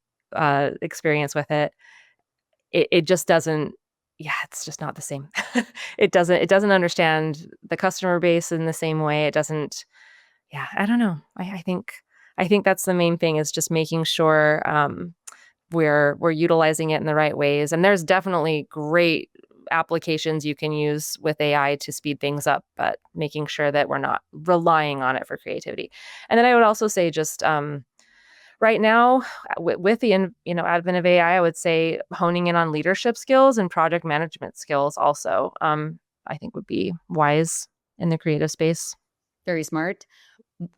experience with it, it just doesn't, yeah, it's just not the same. It doesn't understand the customer base in the same way. It doesn't, yeah, I don't know. I think that's the main thing is just making sure we're utilizing it in the right ways. And there's definitely great applications you can use with AI to speed things up, but making sure that we're not relying on it for creativity. And then I would also say just right now with the advent of AI, I would say honing in on leadership skills and project management skills also I think would be wise in the creative space. Very smart.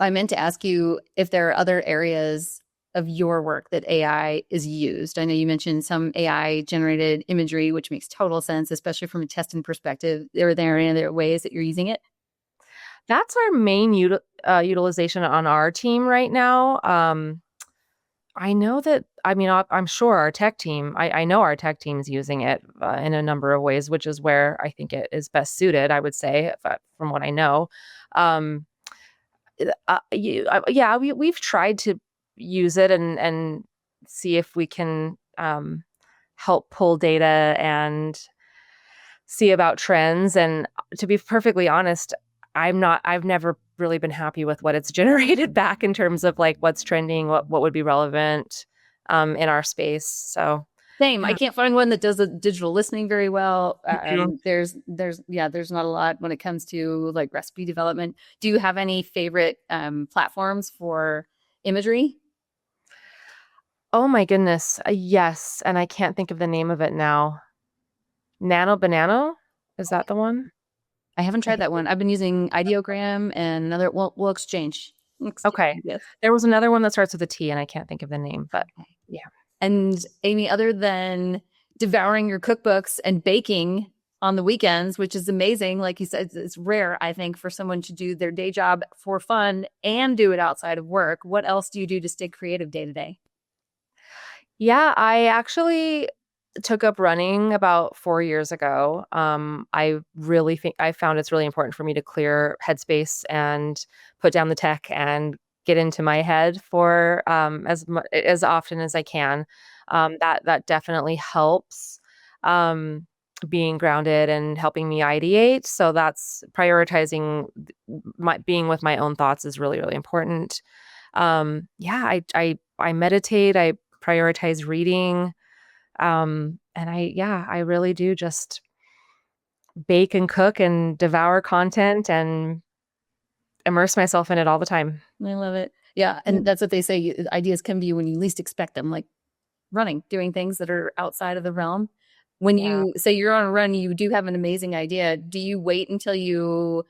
I meant to ask you if there are other areas of your work that AI is used. I know you mentioned some AI generated imagery, which makes total sense, especially from a testing perspective. Are there any other ways that you're using it? That's our main utilization on our team right now. I know that, I mean, I'm sure our tech team, I know our tech team is using it in a number of ways, which is where I think it is best suited, I would say, from what I know. Um, yeah, we've tried to use it and see if we can help pull data and see about trends. And to be perfectly honest, I've never really been happy with what it's generated back in terms of like what's trending, what would be relevant in our space. So Same. I yeah. can't find one that does the digital listening very well. Mhm. There's not a lot when it comes to like recipe development. Do you have any favorite platforms for imagery? Oh my goodness. Yes. And I can't think of the name of it now. Nano Banano? Is that the one? I haven't I tried think. that one. I've been using Ideogram and another. Well, we'll exchange. Okay. Yes. There was another one that starts with a T and I can't think of the name, but Okay. yeah. And Amy, other than devouring your cookbooks and baking on the weekends, which is amazing, like you said, it's rare, I think, for someone to do their day job for fun and do it outside of work. What else do you do to stay creative day to day? Yeah, I actually took up running about 4 years ago. I really think I found it's really important for me to clear headspace and put down the tech and get into my head for as often as I can. That definitely helps. Um, Being grounded and helping me ideate. So that's prioritizing my being with my own thoughts is really, really important. Yeah, I meditate. I prioritize reading. And I really do just bake and cook and devour content and immerse myself in it all the time. I love it. Yeah. Yeah. And that's what they say. Ideas come to you when you least expect them. Like running, doing things that are outside of the realm. When Yeah. you say you're on a run, you do have an amazing idea. Do you wait until you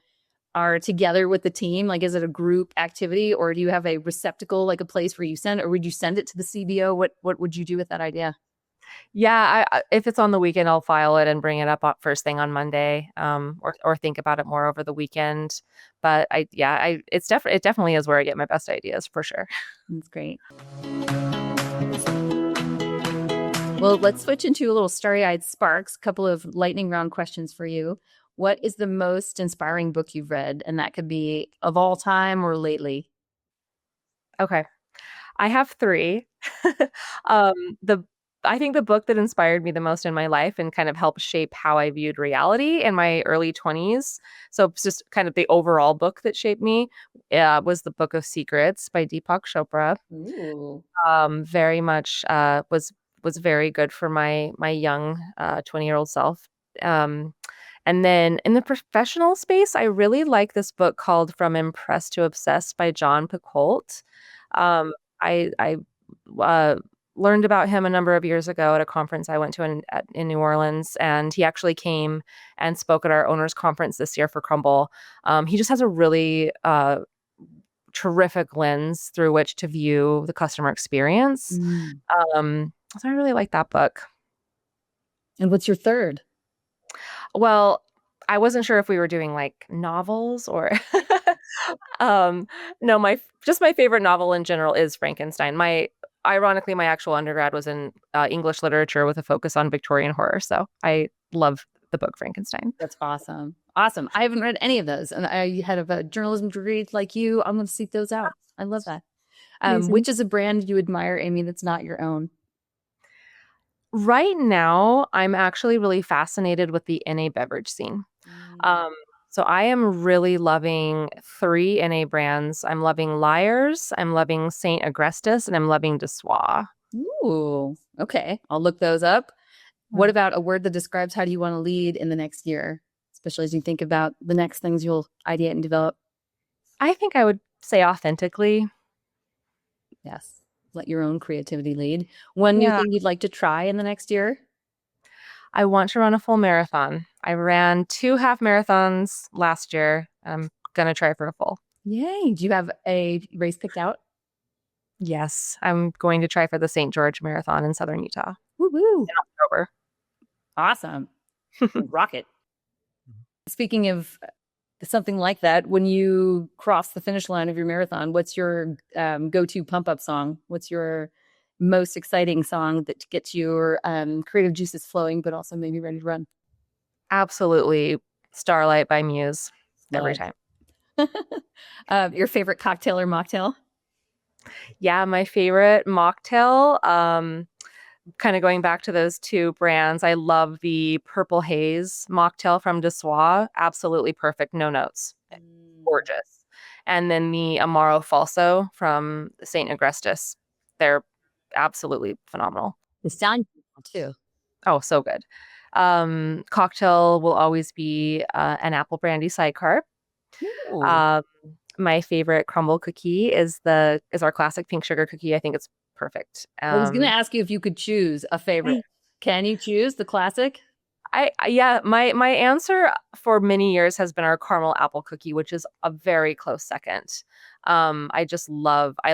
are together with the team? Like, is it a group activity, or do you have a receptacle, like a place where you send, or would you send it to the CBO? What would you do with that idea? Yeah, if it's on the weekend, I'll file it and bring it up first thing on Monday, or think about it more over the weekend. But it definitely is where I get my best ideas for sure. That's great. Well, let's switch into a little starry-eyed sparks. A couple of lightning round questions for you. What is the most inspiring book you've read? And that could be of all time or lately. Okay, I have three. um, the I think the book that inspired me the most in my life and kind of helped shape how I viewed reality in my early 20s. So it's just kind of the overall book that shaped me, was the Book of Secrets by Deepak Chopra. Ooh. Very much was very good for my young 20-year-old self. Um, and then in the professional space, I really like this book called From Impressed to Obsessed by John Picoult. I uh, learned about him a number of years ago at a conference I went to in New Orleans, and he actually came and spoke at our owners conference this year for Crumbl. He just has a really terrific lens through which to view the customer experience. Mm. So I really like that book. And what's your third? Well, I wasn't sure if we were doing like novels or um no, my favorite novel in general is Frankenstein. My Ironically, my actual undergrad was in English literature with a focus on Victorian horror, so I love the book Frankenstein. That's awesome. Awesome. I haven't read any of those, and I had a journalism degree like you. I'm going to seek those out. I love that. Amazing. Which is a brand you admire, Amy, that's not your own? Right now, I'm actually really fascinated with the NA beverage scene. Mm. Um, so I am really loving three NA brands. I'm loving Liars, I'm loving Saint Agrestis, and I'm loving Dessois. Ooh, okay. I'll look those up. What about a word that describes how do you want to lead in the next year, especially as you think about the next things you'll ideate and develop? I think I would say authentically. Yes. Let your own creativity lead. One new Yeah. thing you'd like to try in the next year? I want to run a full marathon. I ran two half marathons last year. I'm gonna try for a full. Yay. Do you have a race picked out? Yes, I'm going to try for the St. George Marathon in southern Utah Woo woo. in October. Awesome. Rocket. Speaking of something like that, when you cross the finish line of your marathon, what's your go-to pump-up song? What's your most exciting song that gets your creative juices flowing, but also maybe ready to run? Absolutely. Starlight by Muse every Love. time. Your favorite cocktail or mocktail? Yeah, my favorite mocktail, kind of going back to those two brands, I love the Purple Haze mocktail from Dessois. Absolutely perfect, no notes. Mm. Gorgeous. And then the Amaro Falso from St. Agrestis. They're absolutely phenomenal. The sound too. Oh, so good. Cocktail will always be an apple brandy sidecar. Ooh. Um, my favorite Crumbl cookie is our classic pink sugar cookie. I think it's perfect. I was going to ask you if you could choose a favorite. Can you choose the classic? Yeah, my answer for many years has been our caramel apple cookie, which is a very close second. I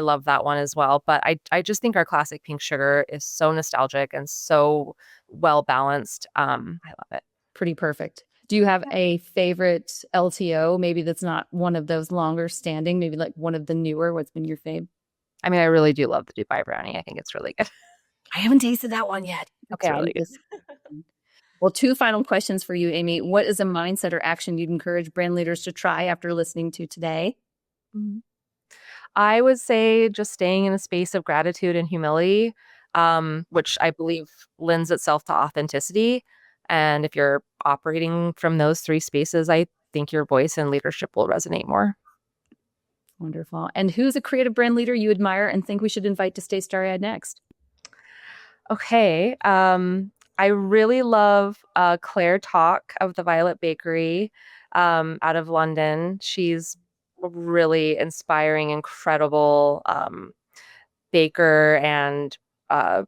love that one as well. But I just think our classic pink sugar is so nostalgic and so well balanced. I love it. Pretty perfect. Do you have a favorite LTO? Maybe that's not one of those longer standing, maybe like one of the newer. What's been your fave? I mean, I really do love the Dubai brownie. I think it's really good. I haven't tasted that one yet. Okay, It's I really need good. this. Well, two final questions for you, Amy. What is a mindset or action you'd encourage brand leaders to try after listening to today? Mhm. I would say just staying in a space of gratitude and humility, which I believe lends itself to authenticity. And if you're operating from those three spaces, I think your voice and leadership will resonate more. Wonderful. And who's a creative brand leader you admire and think we should invite to stay starry-eyed next? Okay. I really love Claire Talk of the Violet Bakery out of London. She's a really inspiring, incredible baker and uh,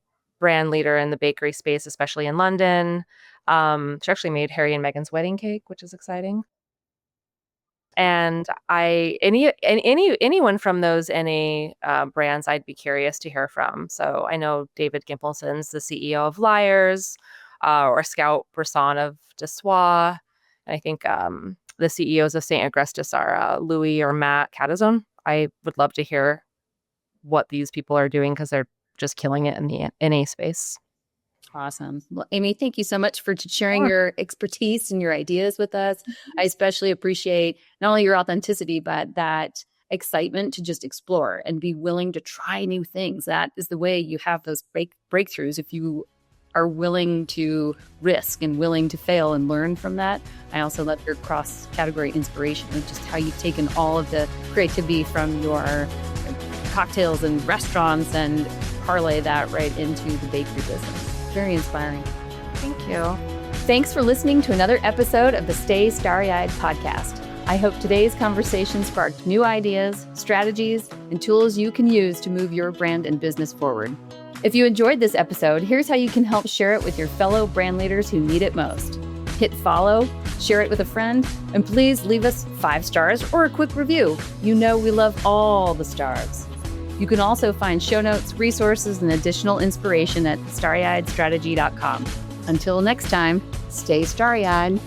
brand leader in the bakery space, especially in London. She actually made Harry and Meghan's wedding cake, which is exciting. And anyone from those brands, I'd be curious to hear from. So I know David Gimpelson's the CEO of Liars, or Scout Brisson of Dessois. And I think the CEOs of St. Agrestis are Louis or Matt Catazone. I would love to hear what these people are doing because they're just killing it in the NA space. Awesome. Well, Amy, thank you so much for sharing your expertise and your ideas with us. I especially appreciate not only your authenticity, but that excitement to just explore and be willing to try new things. That is the way you have those breakthroughs. If you are willing to risk and willing to fail and learn from that. I also love your cross-category inspiration of just how you've taken all of the creativity from your cocktails and restaurants and parlay that right into the bakery business. Very inspiring. Thank you. Thanks for listening to another episode of the Stay Starry-Eyed podcast. I hope today's conversation sparked new ideas, strategies, and tools you can use to move your brand and business forward. If you enjoyed this episode, here's how you can help share it with your fellow brand leaders who need it most. Hit follow, share it with a friend, and please leave us 5 stars or a quick review. You know we love all the stars. You can also find show notes, resources, and additional inspiration at starryeyedstrategy.com. Until next time, stay starry-eyed.